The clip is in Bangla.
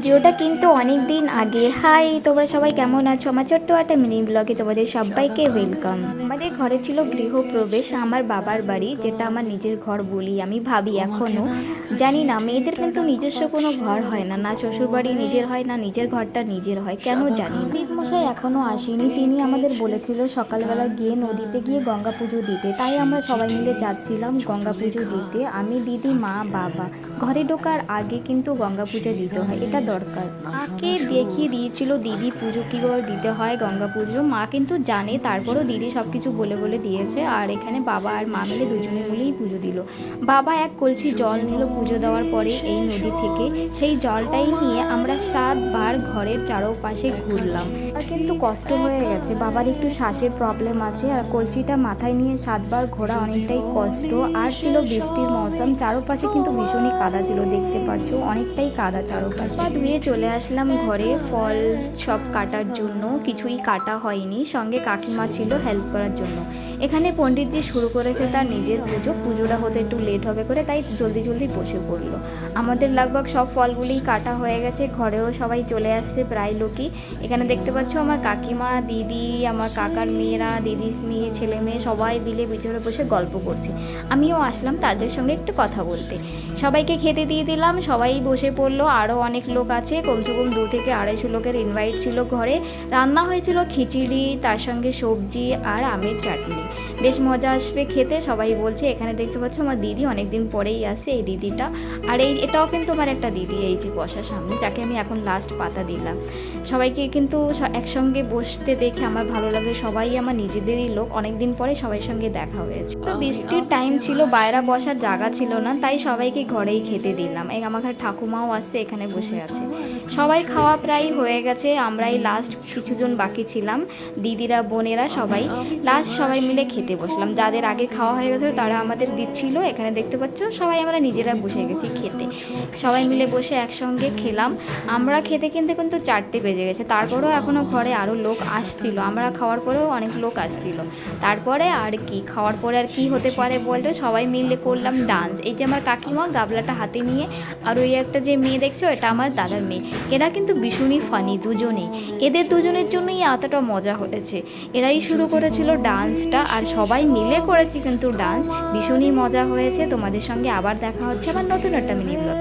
ভিডিওটা কিন্তু অনেক দিন আগের। হাই, তোমরা সবাই কেমন আছো? আমার ছোট্ট একটা মিনি ব্লগে তোমাদের সবাইকে ওয়েলকাম। আমাদের ঘরে ছিল গৃহপ্রবেশ, আমার বাবার বাড়ি, যেটা আমার নিজের ঘর বলি আমি, ভাবি এখনও। জানি না, মেয়েদের কিন্তু নিজস্ব কোনো ঘর হয় না, না শ্বশুর বাড়ি নিজের হয়, না নিজের ঘরটা নিজের হয়, কেন জানি না। পণ্ডিত মশাই এখনও আসেনি, তিনি আমাদের বলেছিল সকালবেলা গিয়ে নদীতে গিয়ে গঙ্গা পুজো দিতে, তাই আমরা সবাই মিলে যাচ্ছিলাম গঙ্গা পুজো দিতে। আমি, দিদি, মা, বাবা। ঘরে ঢোকার আগে কিন্তু গঙ্গা পুজো দিতে হয়, এটা দরকার। মাকে দেখিয়ে দিয়েছিল দিদি পুজো কী করে দিতে হয়, গঙ্গা পুজো। মা কিন্তু জানে, তারপরও দিদি সব কিছু বলে বলে দিয়েছে। আর এখানে বাবা আর মা মিলে দুজনে মিলেই পুজো দিল। বাবা এক কলসি জল নিল পুজো দেওয়ার পরে এই নদী থেকে। সেই জলটাই নিয়ে আমরা 7 বার ঘরের চারপাশে ঘুরলাম। আর কিন্তু কষ্ট হয়ে গেছে, বাবার একটু শ্বাসের প্রবলেম আছে, আর কলসিটা মাথায় নিয়ে 7 বার ঘোরা অনেকটাই কষ্ট। আর ছিল বৃষ্টির মৌসুম, চারপাশে কিন্তু ভীষণই কাদা ছিল, দেখতে পাচ্ছ অনেকটাই কাদা চারপাশে। ধুয়ে চলে আসলাম ঘরে ফল সব কাটার জন্য, কিছুই কাটা হয়নি, সঙ্গে কাকিমা ছিল হেল্প করার জন্য। এখানে পণ্ডিতজি শুরু করেছে তার নিজের পুজোটা হতে একটু লেট হবে করে, তাই জলদি জলদি বসে পড়লো। আমাদের লাগভাগ সব ফলগুলিই কাটা হয়ে গেছে, ঘরেও সবাই চলে আসছে প্রায় লোকই। এখানে দেখতে পাচ্ছ আমার কাকিমা, দিদি, আমার কাকার মেয়েরা, দিদির মেয়ে, ছেলে মেয়ে সবাই মিলে পিছনে বসে গল্প করছে। আমিও আসলাম তাদের সঙ্গে একটু কথা বলতে। সবাইকে খেতে দিয়ে দিলাম, সবাই বসে পড়লো। আরও অনেক লোক আছে, কমসে কম 2 থেকে 250 লোকের ইনভাইট ছিল ঘরে। রান্না হয়েছিল খিচুড়ি, তার সঙ্গে সবজি আর আমের চাটনি। বেশ মজা আসবে খেতে, সবাই বলছে। এখানে দেখতে পাচ্ছ আমার দিদি অনেক দিন পরেই আসে, এই দিদিটা। আর এটাও কিন্তু আমার একটা দিদি, এই যে বসার সামনে, যাকে আমি এখন লাস্ট পাতা দিলাম। সবাইকে কিন্তু একসঙ্গে বসতে দেখে আমার ভালো লাগে, সবাই আমার নিজেদেরই লোক, অনেক দিন পরে সবাই সঙ্গে দেখা হয়েছে। তো বৃষ্টির টাইম ছিল, বাইরে বসার জায়গা ছিল না, তাই সবাইকে ঘরেই খেতে দিলাম। আমার ঠাকুমাও আসছে, এখানে বসে আছে। সবাই খাওয়া প্রায় হয়ে গেছে, আমরাই লাস্ট কিছুজন বাকি ছিলাম, দিদিরা, বোনেরা সবাই লাস্ট সবাই মিলে খেতে বসলাম। যাদের আগে খাওয়া হয়ে গেছে তারা আমাদের দিচ্ছিল। এখানে দেখতে পাচ্ছ সবাই আমরা নিজেরা বসে গেছি খেতে, সবাই মিলে বসে একসঙ্গে খেলাম। আমরা খেতে কিন্তু 4টে বেজে গেছে, তারপরেও এখনও ঘরে আরও লোক আসছিল, আমরা খাওয়ার পরেও অনেক লোক আসছিল। তারপরে আর কি, খাওয়ার পরে আর কি হতে পারে বলতে, সবাই মিলে করলাম ডান্স। এই যে আমার কাকিমা গাবলাটা হাতে নিয়ে, আর ওই একটা যে মেয়ে দেখছো, এটা আমার দাদার মেয়ে। এরা কিন্তু ভীষণই ফানি দুজনেই, এদের দুজনের জন্যই এতটা মজা হয়েছে। এরাই শুরু করেছিল ডান্সটা, আর সবাই মিলে করেছি কিন্তু ডান্স, ভীষণই মজা হয়েছে। তোমাদের সঙ্গে আবার দেখা হচ্ছে আমার নতুন একটা মিনি ব্লগ।